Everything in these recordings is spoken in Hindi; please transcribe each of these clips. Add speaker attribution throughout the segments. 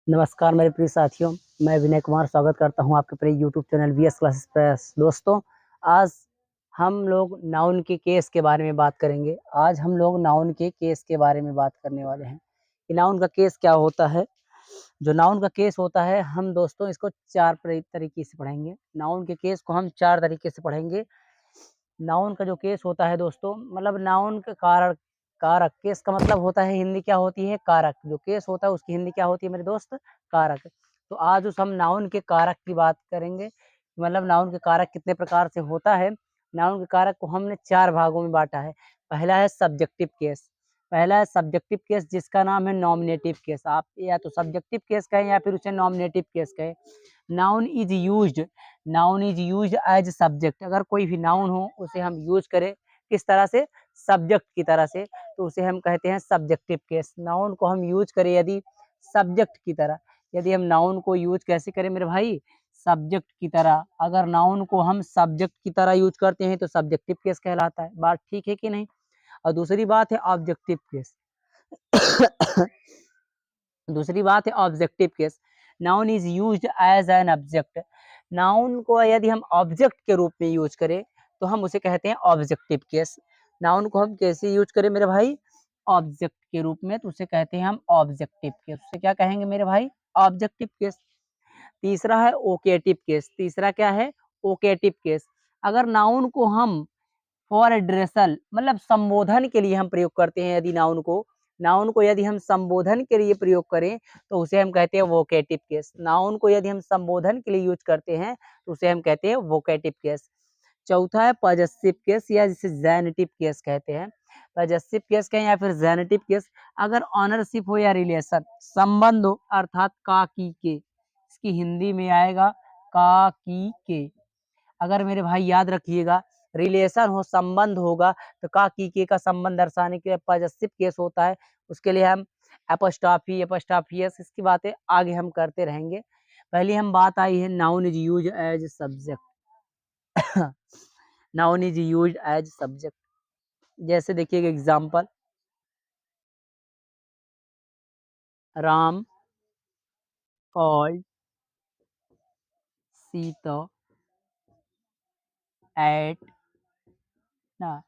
Speaker 1: नमस्कार मेरे प्रिय साथियों, मैं विनय कुमार स्वागत करता हूं आपके प्रिय YouTube channel VS classes plus. दोस्तों, आज हम लोग नाउन के केस के बारे में बात करेंगे। आज हम लोग नाउन के केस के बारे में बात करने वाले हैं कि नाउन का केस क्या होता है। जो नाउन का केस होता है, हम दोस्तों इसको 4 तरीके से पढ़ेंगे। नाउन के केस को हम 4 तरीके से पढ़ेंगे। नाउन का जो केस होता है दोस्तों, मतलब नाउन का कारक कारक केस का मतलब होता है, हिंदी क्या होती है? कारक। जो केस होता है उसकी हिंदी क्या होती है मेरे दोस्त? कारक। तो आज उस हम नाउन के कारक की बात करेंगे, मतलब नाउन के कारक कितने प्रकार से होता है। नाउन के कारक को हमने 4 भागों में बांटा है। पहला है सब्जेक्टिव केस। पहला है सब्जेक्टिव केस, जिसका नाम है नॉमिनेटिव केस। आप या तो सब्जेक्टिव केस कहें या फिर उसे नॉमिनेटिव केस कहें। Noun is used noun is used as subject. अगर कोई भी नाउन हो उसे हम यूज करें किस तरह से? सब्जेक्ट की तरह से, तो उसे हम कहते हैं सब्जेक्टिव केस। नाउन को हम यूज करें यदि सब्जेक्ट की तरह, यदि हम नाउन को यूज कैसे करें मेरे भाई? सब्जेक्ट की तरह। अगर नाउन को हम सब्जेक्ट की तरह यूज करते हैं तो सब्जेक्टिव केस कहलाता है। बात ठीक है कि नहीं? और दूसरी बात है ऑब्जेक्टिव केस। दूसरी बात है objective case. Noun is used as an object. Noun को यदि हम ऑब्जेक्ट के रूप में यूज करें तो हम उसे कहते हैं ऑब्जेक्टिव केस। नाउन को हम कैसे यूज करें मेरे भाई? ऑब्जेक्ट के रूप में, तो उसे कहते हैं हम ऑब्जेक्टिव केस। उसे क्या कहेंगे मेरे भाई? Objective case. तीसरा है ओकेटिव केस। तीसरा क्या है? ओकेटिव केस। अगर नाउन को हम फॉर एड्रेसल, मतलब संबोधन के लिए हम प्रयोग करते हैं, यदि नाउन को यदि हम संबोधन के लिए प्रयोग करें तो उसे हम कहते हैं वोकेटिव केस। नाउन को यदि हम संबोधन के लिए यूज करते हैं तो उसे हम कहते हैं वोकेटिव केस। चौथा है पॉजेसिव केस, या जिसे जेनेटिव केस कहते हैं। पॉजेसिव केस कहें या फिर जेनेटिव केस। अगर ऑनरशिप हो या रिलेशन, संबंध हो, अर्थात का की के, इसकी हिंदी में आएगा का की के। अगर मेरे भाई याद रखिएगा, रिलेशन हो, संबंध होगा, तो का की के का संबंध दर्शाने के लिए पॉजेसिव केस होता है। उसके लिए हम एपोस्ट्रॉफी, एपोस्ट्रॉफियस, इसकी बातें आगे हम करते रहेंगे। पहली हम बात आई है noun is use as subject. Noun is use as subject. जैसे देखिएगा example, Ram called Sita ate ना।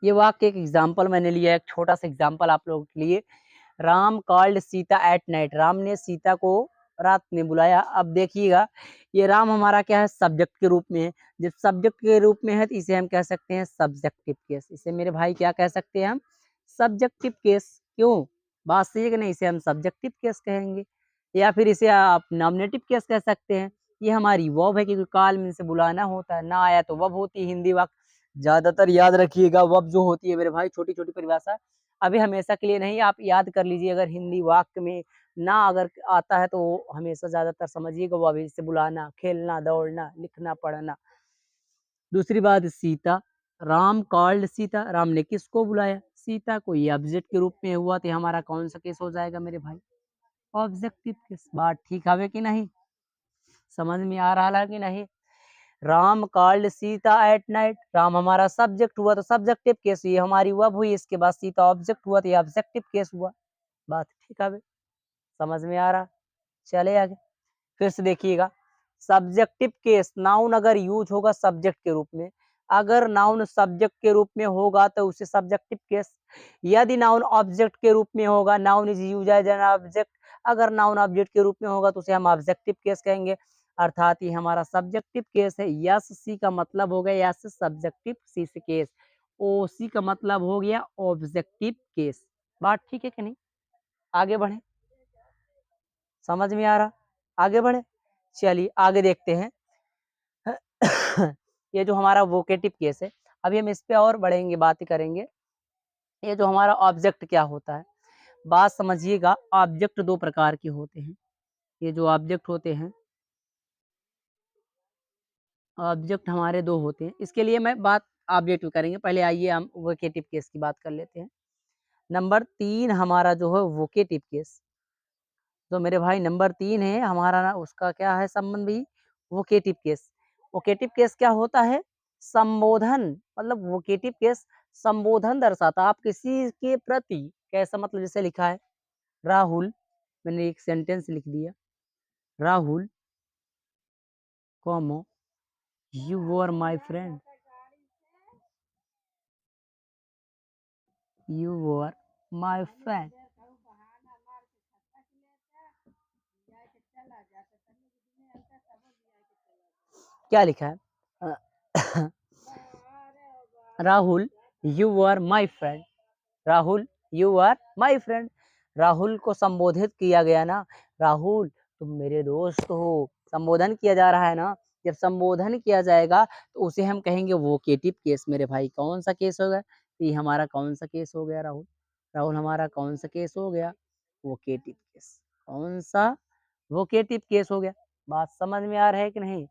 Speaker 1: ये वाक्य एक एग्जाम्पल मैंने लिया, एक छोटा सा एग्जाम्पल आप लोगों के लिए। Ram called Sita at night. Ram ने सीता को रात में बुलाया। अब देखिएगा, ये राम हमारा क्या है? सब्जेक्ट के रूप में है। जब सब्जेक्ट के रूप में है तो इसे हम कह सकते हैं सब्जेक्टिव केस। इसे मेरे भाई क्या कह सकते हैं हम? Subjective case. क्यों? बात सही है कि नहीं? इसे हम सब्जेक्टिव केस कहेंगे, या फिर इसे आप नॉमिनेटिव केस कह सकते हैं। ये हमारी वर्ब है, क्योंकि काल में से बुलाना होता है, ना आया तो वर्ब होती है हिंदी वाक्य। ज्यादातर याद रखिएगा, वर्ब जो होती है मेरे भाई, छोटी छोटी परिभाषा अभी हमेशा के लिए नहीं, आप याद कर लीजिए। अगर हिंदी वाक्य में ना अगर आता है तो हमेशा ज्यादातर समझिएगा वो अभी से बुलाना, खेलना, दौड़ना, लिखना, पढ़ना। दूसरी बात, सीता। राम कॉल्ड सीता। राम ने किसको बुलाया? सीता को। ये ऑब्जेक्ट के रूप में हुआ तो हमारा कौन सा केस हो जाएगा मेरे भाई? Objective case. बात ठीक है कि नहीं? समझ में आ रहा है कि नहीं? Ram called Sita at night. Ram हमारा सब्जेक्ट हुआ तो सब्जेक्टिव केस, ये हमारी वर्ब हुई। इसके बाद सीता ऑब्जेक्ट हुआ तो ये ऑब्जेक्टिव केस हुआ। बात ठीक है? समझ में आ रहा? चले आगे। फिर से देखिएगा, सब्जेक्टिव केस। नाउन अगर यूज होगा सब्जेक्ट के रूप में, अगर नाउन सब्जेक्ट के रूप में होगा तो उसे सब्जेक्टिव केस। यदि नाउन ऑब्जेक्ट के रूप में होगा, noun is use as an object. अगर नाउन ऑब्जेक्ट के रूप में होगा तो उसे हम ऑब्जेक्टिव केस कहेंगे। अर्थात ये हमारा सब्जेक्टिव केस है। यस सी का मतलब हो गया यस सब्जेक्टिव, सी से केस। ओ सी का मतलब हो गया ऑब्जेक्टिव केस। बात ठीक है कि नहीं? आगे बढ़े। समझ में आ रहा? आगे बढ़े। चलिए आगे देखते हैं। ये जो हमारा वोकेटिव केस है, अभी हम इस पे और बढ़ेंगे, बात करेंगे। ये जो हमारा ऑब्जेक्ट क्या होता है, बात समझिएगा। ऑब्जेक्ट दो प्रकार के होते हैं। ये जो ऑब्जेक्ट होते हैं, ऑब्जेक्ट हमारे दो होते हैं। इसके लिए मैं बात ऑब्जेक्ट करेंगे। पहले आइए हम वोकेटिव केस की बात कर लेते हैं। नंबर 3 हमारा जो है वोकेटिव केस। तो मेरे भाई नंबर 3 है हमारा ना, उसका क्या है संबंध भी? Vocative case. वोकेटिव केस क्या होता है? संबोधन मतलब वोकेटिव केस संबोधन दर्शाता, आप किसी के प्रति कैसा मतलब जैसे लिखा है राहुल, मैंने एक सेंटेंस लिख दिया, Rahul, comma you were my friend, you were my friend, क्या लिखा है? Rahul you are my friend, Rahul you are my friend, Rahul को संबोधित किया गया ना, राहुल तुम मेरे दोस्त हो, संबोधन किया जा रहा है ना। जब संबोधन किया जाएगा तो उसे हम कहेंगे वोकेटिव केस मेरे भाई। कौन सा केस होगा? ये हमारा कौन सा केस हो गया राहुल? राहुल हमारा कौन सा केस हो गया? Vocative case. कौन सा? वोकेटिव केस हो गया। बात समझ में आ रहा है कि नहीं?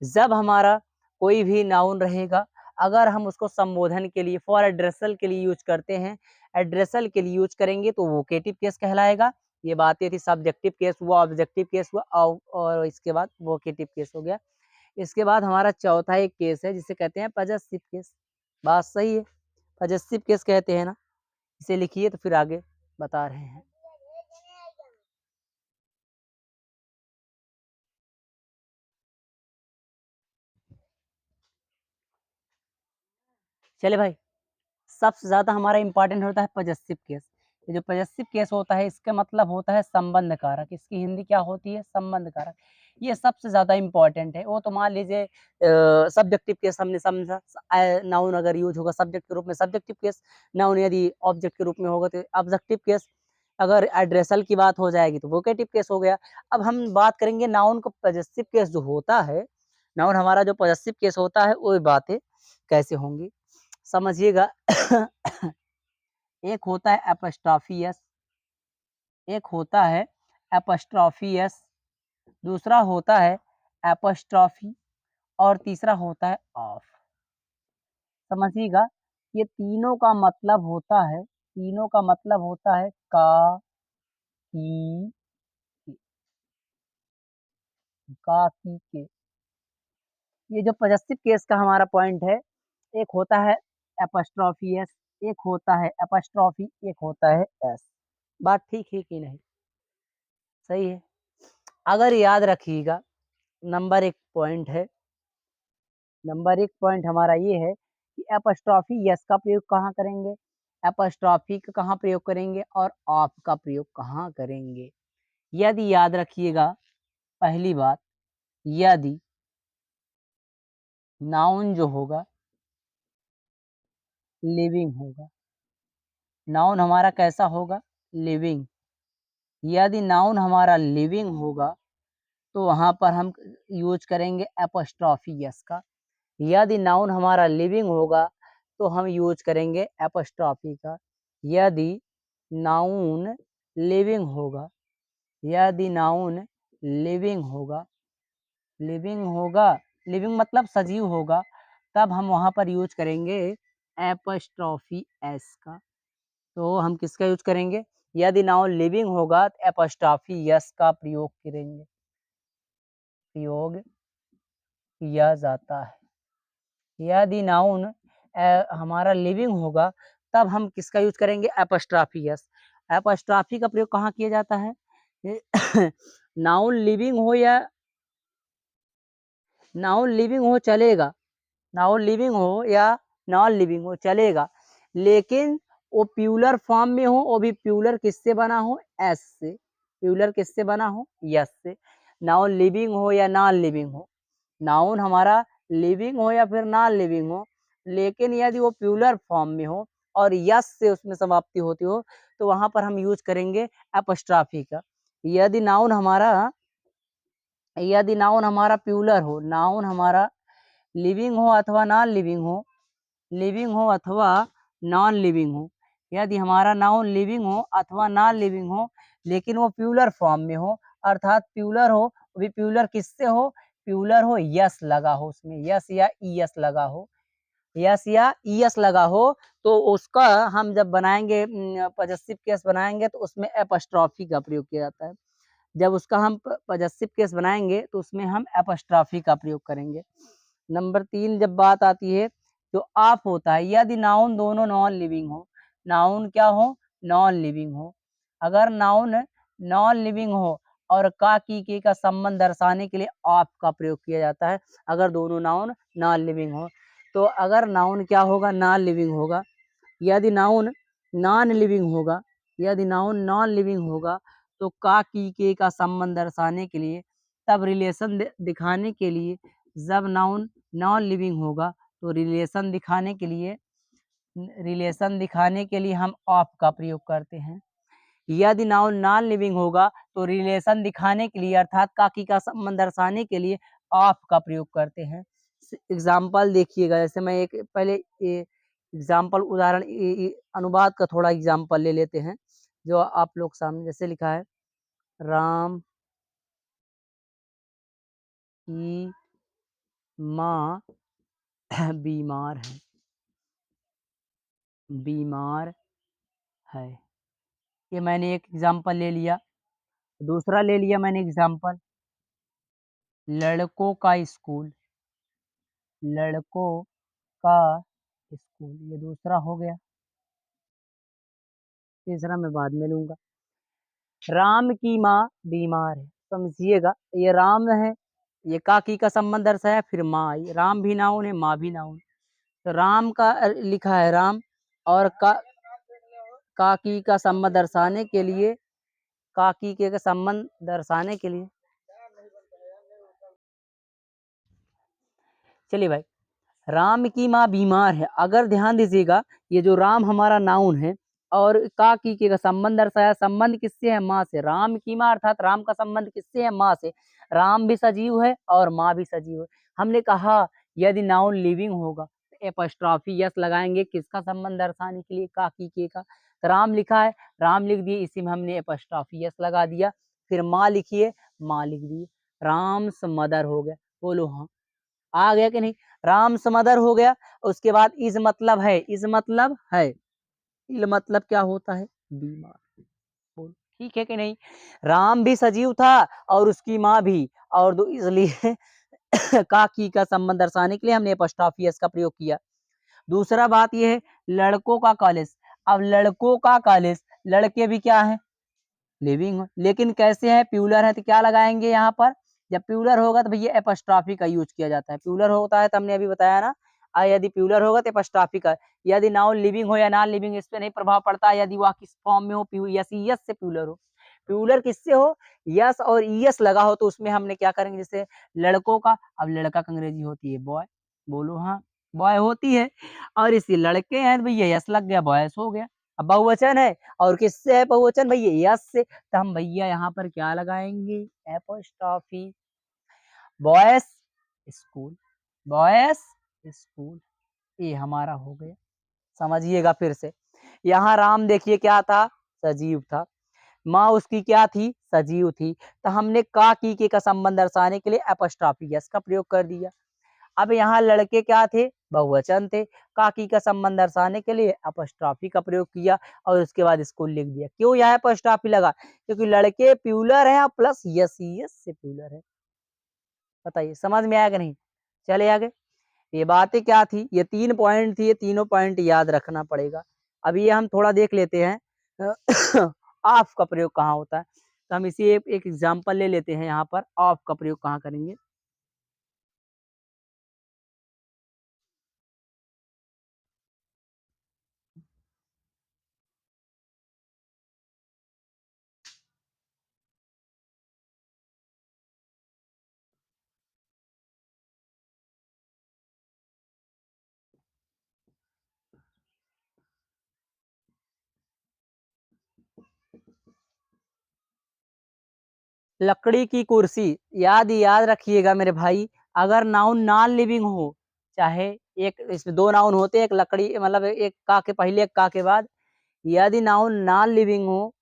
Speaker 1: जब हमारा कोई भी नाउन रहेगा, अगर हम उसको संबोधन के लिए फॉर एड्रेसल के लिए यूज करते हैं, एड्रेसल के लिए यूज करेंगे तो वोकेटिव केस कहलाएगा। ये बातें थी, सब्जेक्टिव केस हुआ, ऑब्जेक्टिव केस हुआ और इसके बाद वोकेटिव केस हो गया। इसके बाद हमारा चौथा एक केस है जिसे कहते हैं पजेसिव केस। बात सही है, पजेसिव केस कहते हैं ना। इसे लिखिए तो फिर आगे बता रहे हैं। चले भाई, सबसे ज्यादा हमारा इंपॉर्टेंट होता है पजेसिव केस। ये जो पजेसिव केस होता है इसका मतलब होता है संबंध कारक। इसकी हिंदी क्या होती है? संबंध कारक। ये सबसे ज्यादा इंपॉर्टेंट है। वो तो मान लीजिए सब्जेक्टिव केस हमने समझा, नाउन अगर यूज होगा सब्जेक्ट के रूप में सब्जेक्टिव केस, नाउन यदि ऑब्जेक्ट के रूप में होगा तो ऑब्जेक्टिव केस, अगर एड्रेसल की बात हो जाएगी तो वोकेटिव केस हो गया। अब हम बात करेंगे नाउन को पजेसिव केस जो होता है, नाउन हमारा जो पजेसिव केस होता है वो बातें कैसे होंगी समझिएगा। एक होता है एपस्ट्रॉफी एस, एक होता है एपस्ट्रॉफी एस, दूसरा होता है एपस्ट्रॉफी और तीसरा होता है ऑफ। समझिएगा, ये तीनों का मतलब होता है, तीनों का मतलब होता है का, की, का, की, के। ये जो पजेसिव केस का हमारा पॉइंट है, एक होता है एपस्ट्रॉफी एस, एक होता है एपस्ट्रॉफी, एक होता है एस। बात ठीक है कि नहीं? सही है। अगर याद रखिएगा, नंबर एक पॉइंट है, नंबर एक पॉइंट हमारा ये है कि एपस्ट्रॉफी यस का प्रयोग कहाँ करेंगे, एपस्ट्रॉफी का कहाँ प्रयोग करेंगे और ऑफ का प्रयोग कहाँ करेंगे। यदि याद रखिएगा, पहली बात, यदि नाउन जो होगा लिविंग होगा, नाउन हमारा कैसा होगा? लिविंग। यदि नाउन हमारा लिविंग होगा तो वहां पर हम यूज करेंगे एपस्ट्रॉफी यस का। यदि नाउन हमारा लिविंग होगा तो हम यूज करेंगे एपस्ट्रॉफी का। यदि नाउन लिविंग होगा, यदि नाउन लिविंग होगा, लिविंग होगा, लिविंग मतलब सजीव होगा, तब हम वहां पर यूज करेंगे एपस्ट्रॉफी एस का। तो हम किसका यूज करेंगे? यदि नाउन लिविंग होगा तो एपस्ट्रॉफी यस का प्रयोग करेंगे, प्रयोग किया जाता है। यदि नाउन हमारा लिविंग होगा तब हम किसका यूज करेंगे? Apostrophe yes. एपस्ट्रॉफी का प्रयोग कहाँ किया जाता है? नाउन लिविंग हो या नाउन लिविंग हो चलेगा, नाउन लिविंग हो या नॉन लिविंग हो चलेगा, लेकिन वो प्यूलर फॉर्म में हो, वो भी प्यूलर किससे बना हो? एस से। प्यूलर किससे बना हो? यस से। नाउन लिविंग हो या नॉन लिविंग हो, नाउन हमारा लिविंग हो या फिर नॉन लिविंग हो, लेकिन यदि वो प्यूलर फॉर्म में हो और यस से उसमें समाप्ति होती हो तो वहां पर हम यूज करेंगे एपस्ट्रॉफी का। यदि नाउन हमारा, यदि नाउन हमारा प्यूलर हो, नाउन हमारा लिविंग हो अथवा नॉन लिविंग हो, लिविंग हो अथवा नॉन लिविंग हो, यदि हमारा नाउन लिविंग हो अथवा नॉन लिविंग हो लेकिन वो प्यूलर फॉर्म में हो, अर्थात प्यूलर हो, भी प्यूलर किससे हो? प्यूलर हो यस लगा हो, उसमें यस या ईएस लगा हो, यस या ईएस लगा हो, तो उसका हम जब बनाएंगे पजेसिव केस बनाएंगे तो उसमें एपस्ट्रॉफी का प्रयोग किया जाता है। जब उसका हम पजेसिव केस बनाएंगे तो उसमें हम एपस्ट्रॉफी का प्रयोग करेंगे। नंबर 3 जब बात आती है तो ऑफ होता है यदि नाउन दोनों नॉन लिविंग हो। नाउन क्या हो? नॉन लिविंग हो। अगर नाउन नॉन लिविंग हो और का की के का संबंध दर्शाने के लिए ऑफ का प्रयोग किया जाता है। अगर दोनों नाउन नॉन लिविंग हो तो अगर नाउन क्या होगा? नॉन लिविंग होगा। यदि नाउन नॉन लिविंग होगा, यदि नाउन नॉन लिविंग होगा तो का की के का संबंध दर्शाने के लिए तब रिलेशन दिखाने के लिए जब नाउन नॉन लिविंग होगा तो रिलेशन दिखाने के लिए हम ऑफ का प्रयोग करते हैं। यदि नाउन नॉन लिविंग होगा तो रिलेशन दिखाने के लिए अर्थात का की का संबंध दर्शाने के लिए ऑफ का प्रयोग करते हैं। एग्जाम्पल देखिएगा, जैसे मैं एक पहले एग्जाम्पल उदाहरण अनुवाद का थोड़ा एग्जाम्पल ले लेते हैं जो आप लोग सामने जैसे लिखा है, राम की माँ बीमार है, बीमार है। ये मैंने एक एग्जाम्पल ले लिया। दूसरा ले लिया मैंने एग्जाम्पल, लड़कों का स्कूल, लड़कों का स्कूल, ये दूसरा हो गया। तीसरा मैं बाद में लूंगा। राम की माँ बीमार है, समझिएगा ये राम है, ये काकी का संबंध दर्शाया, फिर माँ आई, राम भी नाउन है, माँ भी नाउन। तो राम का लिखा है राम और काकी का संबंध दर्शाने के लिए, काकी के संबंध दर्शाने के लिए, चलिए भाई, राम की माँ बीमार है। अगर ध्यान दीजिएगा ये जो राम हमारा नाउन है और का की के का संबंध दर्शाया, संबंध किससे है? माँ से। राम की माँ अर्थात राम का संबंध किससे है? माँ से। राम भी सजीव है और माँ भी सजीव है। हमने कहा यदि नाउन लिविंग होगा तो एपस्ट्रॉफी यस लगाएंगे किसका संबंध दर्शाने के लिए? का की के का। तो राम लिखा है, राम लिख दिए, इसी में हमने एपस्ट्रॉफी यस लगा दिया। फिर माँ लिखिए, माँ लिख दिए, राम्स मदर हो गया। बोलो हाँ, आ गया कि नहीं? राम समदर हो गया। उसके बाद इज मतलब है, इज मतलब है, इल मतलब क्या होता है? बीमार। बोल ठीक है कि नहीं? राम भी सजीव था और उसकी माँ भी, और दो इसलिए काकी का संबंध दर्शाने के लिए हमने एपॉस्ट्रोफी का प्रयोग किया। दूसरा बात यह है लड़कों का कॉलेज। अब लड़कों का कॉलेज, लड़के भी क्या है? लिविंग हो, लेकिन कैसे है? प्यूलर है तो क्या लगाएंगे यहाँ पर? जब प्यूलर होगा तो भैया एपस्ट्रॉफी का यूज किया जाता है। प्यूलर होता है तो हमने अभी बताया ना, यदि प्यूलर होगा तो एपस्ट्रॉफी का। यदि नाउन लिविंग हो या नॉन लिविंग इस पे नहीं प्रभाव पड़ता। यदि वह किस फॉर्म में हो, यस यस से प्यूलर हो, प्यूलर किससे हो? यस और ईएस लगा हो तो उसमें हमने क्या करेंगे? जैसे लड़कों का, अब लड़का का अंग्रेजी होती है बॉय, बोलो हाँ, बॉय होती है, और इसी लड़के हैं तो भैया यस लग गया, बॉयस हो गया। अब बहुवचन है और किससे है बहुवचन? भैया यस से, तो हम भैया यहाँ पर क्या लगाएंगे? Apostrophe. Boys school, boys school, ये हमारा हो गया। समझिएगा फिर से, यहाँ राम देखिए क्या था? सजीव था। माँ उसकी क्या थी? सजीव थी। तो हमने का की के का संबंध दर्शाने के लिए एपोस्ट्रोफी यस का प्रयोग कर दिया। अब यहाँ लड़के क्या थे? बहुवचन थे। काकी का संबंध दर्शाने के लिए अपस्ट्रॉफी का प्रयोग किया और उसके बाद स्कूल लिख दिया। क्यों यहाँ अपस्ट्रॉफी लगा? क्योंकि लड़के प्यूलर है और प्लस यस यस से प्यूलर है। बताइए समझ में आया कि नहीं? चले आगे। ये बातें क्या थी? ये 3 पॉइंट थी, ये तीनों पॉइंट याद रखना पड़ेगा। अब ये हम थोड़ा देख लेते हैं ऑफ का प्रयोग कहाँ होता है। तो हम इसी एक एग्जाम्पल ले लेते हैं, यहाँ पर ऑफ का प्रयोग कहाँ करेंगे। लकड़ी की कुर्सी, याद रखिएगा मेरे भाई। अगर नाउन नॉन लिविंग हो, चाहे एक इसमें दो नाउन होते हैं, एक लकड़ी मतलब एक का के पहले एक का के बाद, यदि नाउन नॉन लिविंग हो,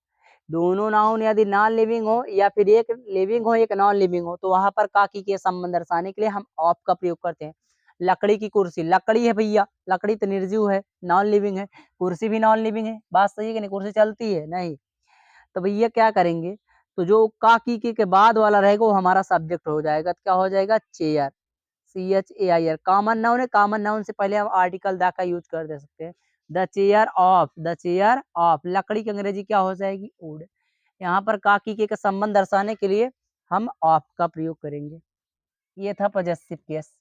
Speaker 1: दोनों नाउन यदि नॉन लिविंग हो या फिर एक लिविंग हो एक नॉन लिविंग हो, तो वहां पर काकी के संबंध दर्शाने के लिए हम ऑफ का प्रयोग करते हैं। लकड़ी की कुर्सी, लकड़ी है भैया, लकड़ी तो निर्जीव है, नॉन लिविंग है। कुर्सी भी नॉन लिविंग है, बात सही है कि नहीं? कुर्सी चलती है नहीं, तो भैया क्या करेंगे? तो जो का की के बाद वाला रहेगा वो हमारा सब्जेक्ट हो जाएगा, तो क्या हो जाएगा? चेयर। CHAIR कॉमन नाउन है, कॉमन नाउन से पहले हम आर्टिकल द का यूज कर दे सकते हैं। द चेयर ऑफ लकड़ी की अंग्रेजी क्या हो जाएगी? वुड। यहाँ पर का की के संबंध दर्शाने के लिए हम ऑफ का प्रयोग करेंगे। ये था पॉजेसिव केस।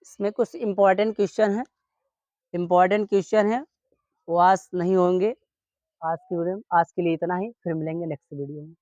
Speaker 1: इसमें कुछ इम्पोर्टेंट क्वेश्चन है, वो आज नहीं होंगे। आज की वीडियो में आज के लिए इतना ही, फिर मिलेंगे नेक्स्ट वीडियो में।